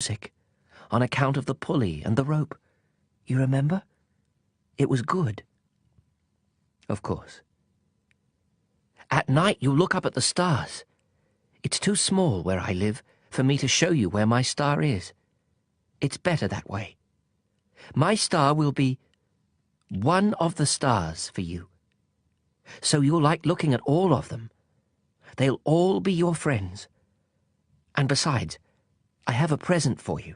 homesick on account of the pulley and the rope. You remember? It was good. Of course. At night you look up at the stars. It's too small where I live for me to show you where my star is. It's better that way. My star will be one of the stars for you. So you'll like looking at all of them. They'll all be your friends. And besides, I have a present for you.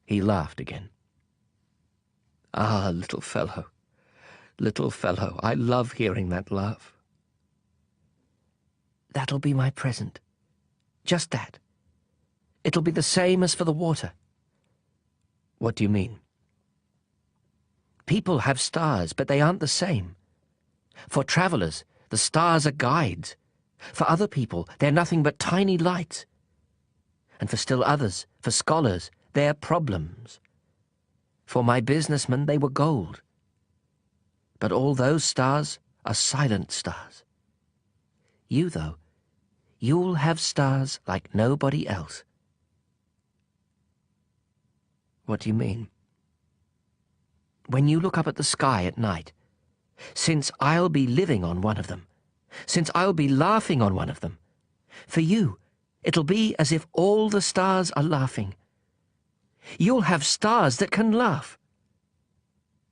He laughed again. Ah, little fellow, I love hearing that laugh. That'll be my present. Just that. It'll be the same as for the water. What do you mean? People have stars, but they aren't the same. For travelers, the stars are guides. For other people, they're nothing but tiny lights. And for still others, for scholars, they're problems. For my businessmen, they were gold. But all those stars are silent stars. You, though, you'll have stars like nobody else. What do you mean? When you look up at the sky at night, since I'll be living on one of them, since I'll be laughing on one of them, for you, it'll be as if all the stars are laughing. You'll have stars that can laugh.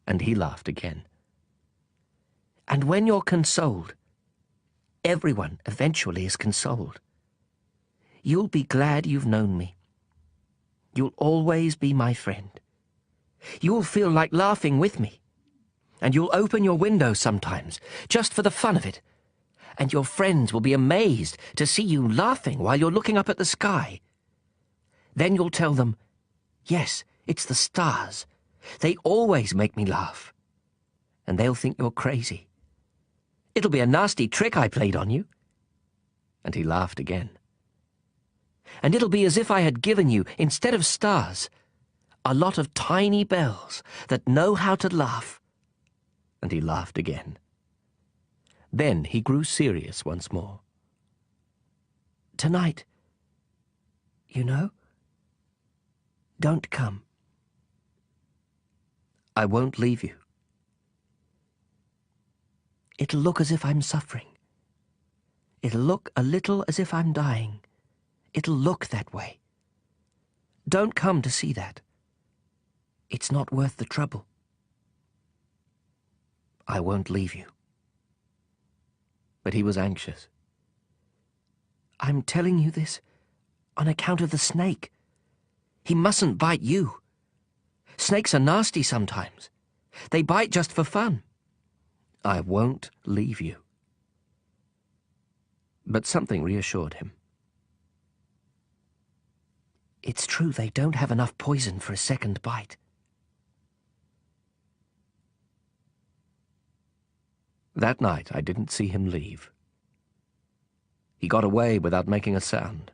And he laughed again. And when you're consoled, everyone eventually is consoled. You'll be glad you've known me. You'll always be my friend. You'll feel like laughing with me. And you'll open your window sometimes, just for the fun of it. And your friends will be amazed to see you laughing while you're looking up at the sky. Then you'll tell them, yes, it's the stars. They always make me laugh. And they'll think you're crazy. It'll be a nasty trick I played on you. And he laughed again. And it'll be as if I had given you, instead of stars, a lot of tiny bells that know how to laugh. And he laughed again. Then he grew serious once more. Tonight, you know, don't come. I won't leave you. It'll look as if I'm suffering. It'll look a little as if I'm dying. It'll look that way. Don't come to see that. It's not worth the trouble. I won't leave you. But he was anxious. I'm telling you this on account of the snake. He mustn't bite you. Snakes are nasty sometimes. They bite just for fun. I won't leave you. But something reassured him. It's true they don't have enough poison for a second bite. That night I didn't see him leave. He got away without making a sound.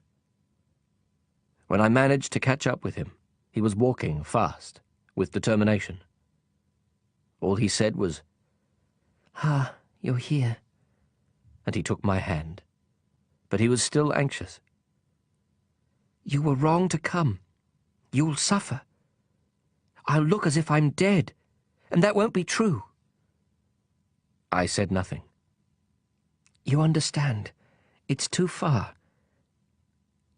When I managed to catch up with him, he was walking fast, with determination. All he said was, "Ah, you're here." And he took my hand. But he was still anxious. You were wrong to come. You'll suffer. I'll look as if I'm dead, and that won't be true. I said nothing. You understand. It's too far.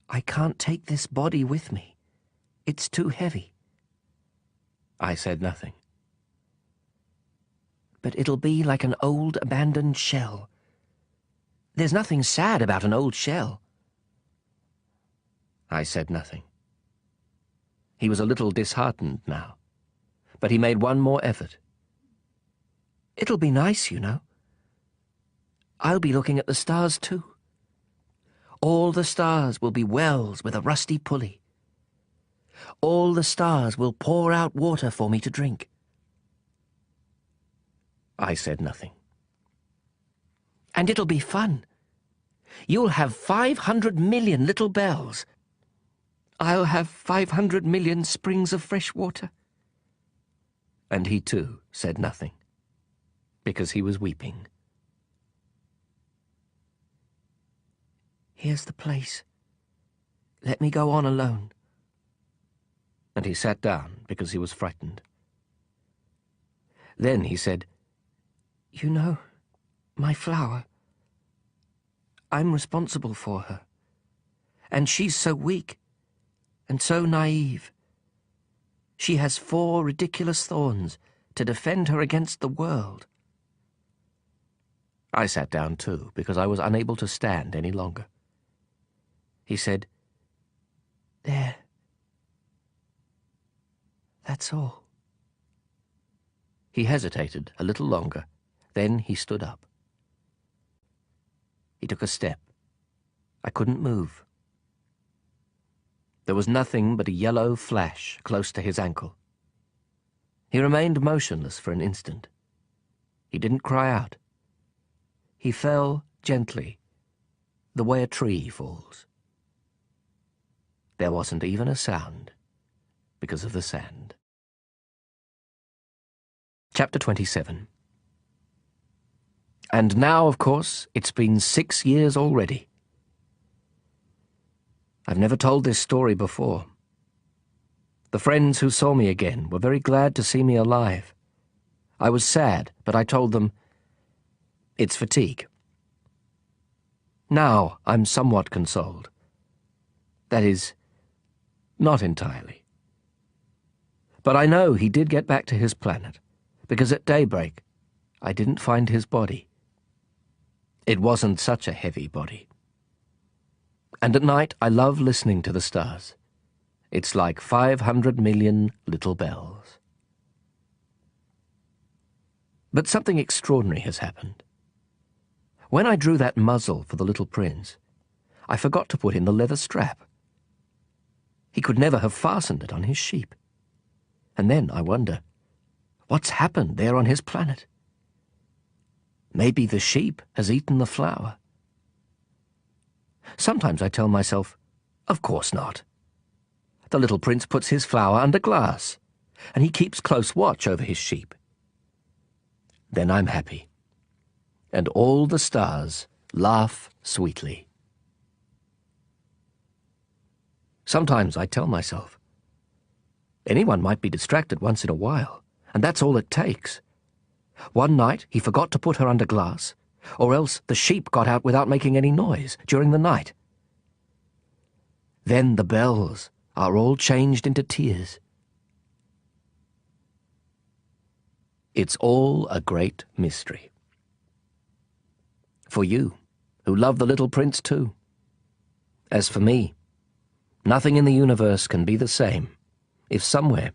I can't take this body with me. It's too heavy. I said nothing. But it'll be like an old abandoned shell. There's nothing sad about an old shell. I said nothing. He was a little disheartened now, but he made one more effort. It'll be nice, you know. I'll be looking at the stars too. All the stars will be wells with a rusty pulley. All the stars will pour out water for me to drink. I said nothing. And it'll be fun. You'll have 500 million little bells. I'll have 500 million springs of fresh water. And he too said nothing, because he was weeping. Here's the place. Let me go on alone. and he sat down because he was frightened. Then he said, "You know, my flower, I'm responsible for her. And she's so weak and so naive. She has 4 ridiculous thorns to defend her against the world." I sat down too, because I was unable to stand any longer. He said, "There. That's all." He hesitated a little longer, then he stood up. He took a step. I couldn't move. There was nothing but a yellow flash close to his ankle. He remained motionless for an instant. He didn't cry out. He fell gently, the way a tree falls. There wasn't even a sound because of the sand. Chapter 27. And now, of course, it's been 6 years already. I've never told this story before. The friends who saw me again were very glad to see me alive. I was sad, but I told them, "It's fatigue." Now I'm somewhat consoled. That is, not entirely. But I know he did get back to his planet, because at daybreak I didn't find his body. It wasn't such a heavy body. And at night I love listening to the stars. It's like 500 million little bells. But something extraordinary has happened. When I drew that muzzle for the little prince, I forgot to put in the leather strap. He could never have fastened it on his sheep. And then I wonder, what's happened there on his planet? Maybe the sheep has eaten the flower. Sometimes I tell myself, of course not. The little prince puts his flower under glass, and he keeps close watch over his sheep. Then I'm happy, and all the stars laugh sweetly. Sometimes I tell myself, anyone might be distracted once in a while, and that's all it takes. One night he forgot to put her under glass, or else the sheep got out without making any noise during the night. Then the bells are all changed into tears. It's all a great mystery. For you, who love the little prince too. As for me, nothing in the universe can be the same if somewhere,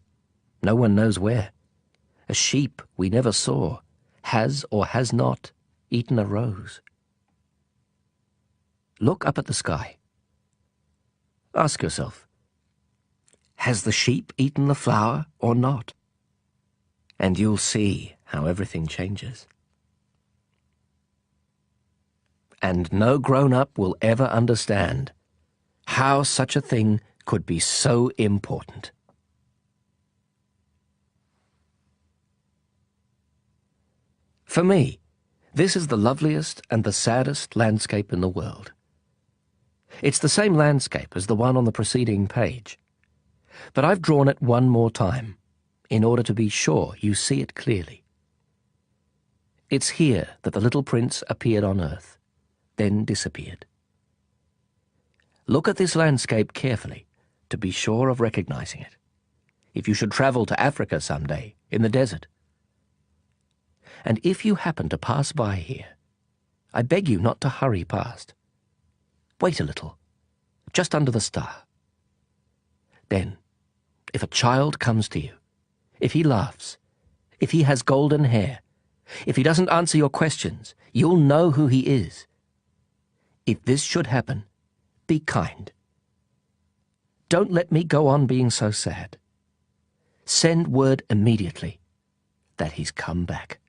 no one knows where, a sheep we never saw has or has not eaten a rose. Look up at the sky. Ask yourself, has the sheep eaten the flower or not? And you'll see how everything changes. And no grown-up will ever understand how such a thing could be so important. For me, this is the loveliest and the saddest landscape in the world. It's the same landscape as the one on the preceding page, but I've drawn it one more time in order to be sure you see it clearly. It's here that the little prince appeared on Earth, then disappeared. Look at this landscape carefully to be sure of recognizing it, if you should travel to Africa someday in the desert. And if you happen to pass by here, I beg you not to hurry past. Wait a little, just under the star. Then, if a child comes to you, if he laughs, if he has golden hair, if he doesn't answer your questions, you'll know who he is. If this should happen, be kind. Don't let me go on being so sad. Send word immediately that he's come back.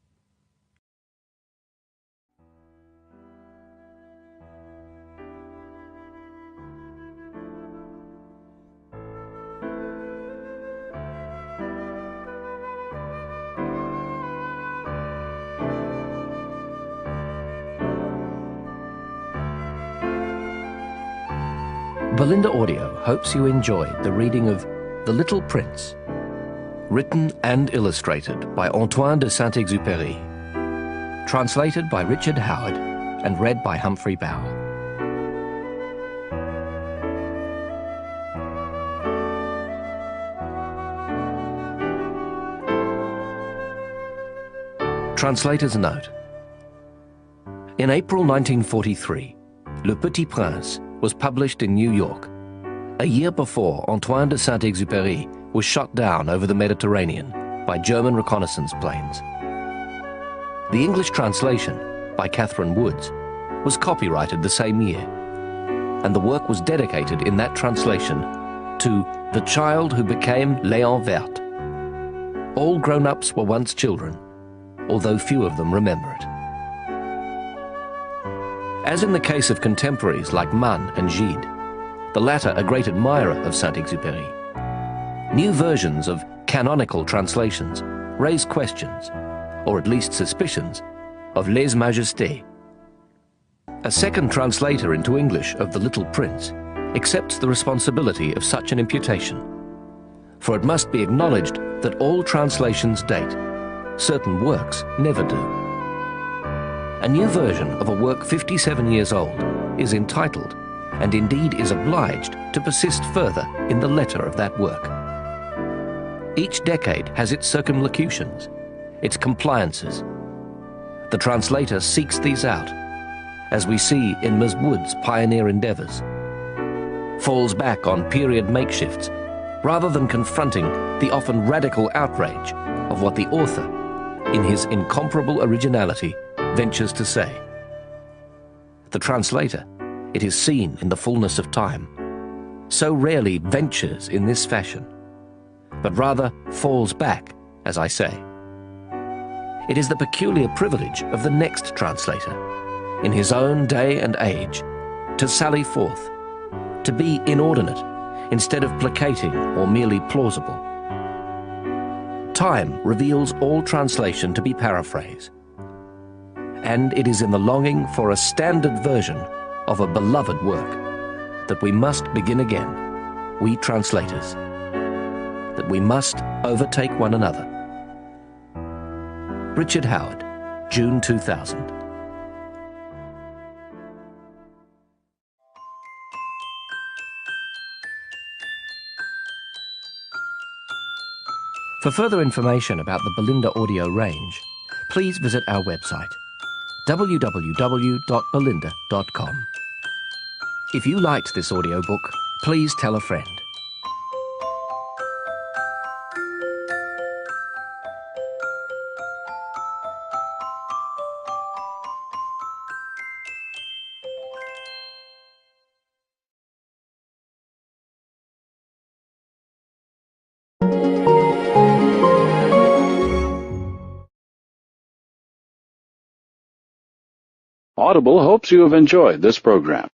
Belinda Audio hopes you enjoyed the reading of The Little Prince. Written and illustrated by Antoine de Saint-Exupéry. Translated by Richard Howard and read by Humphrey Bower. Translator's note. In April 1943, Le Petit Prince was published in New York, a year before Antoine de Saint-Exupéry was shot down over the Mediterranean by German reconnaissance planes. The English translation, by Catherine Woods, was copyrighted the same year, and the work was dedicated in that translation to the child who became Léon Vert. All grown-ups were once children, although few of them remember it. As in the case of contemporaries like Mann and Gide, the latter a great admirer of Saint-Exupéry, new versions of canonical translations raise questions, or at least suspicions, of lèse majesté. A second translator into English of The Little Prince accepts the responsibility of such an imputation, for it must be acknowledged that all translations date. Certain works never do. A new version of a work 57 years old is entitled, and indeed is obliged, to persist further in the letter of that work. Each decade has its circumlocutions, its compliances. The translator seeks these out, as we see in Ms. Wood's pioneer endeavors, falls back on period makeshifts, rather than confronting the often radical outrage of what the author, in his incomparable originality, ventures to say. The translator, it is seen in the fullness of time, so rarely ventures in this fashion, but rather falls back, as I say. It is the peculiar privilege of the next translator, in his own day and age, to sally forth, to be inordinate instead of placating or merely plausible. Time reveals all translation to be paraphrase, and it is in the longing for a standard version of a beloved work that we must begin again, we translators, that we must overtake one another. Richard Howard, June 2000. For further information about the Belinda audio range, please visit our website, www.belinda.com. If you liked this audiobook, please tell a friend. Audible hopes you have enjoyed this program.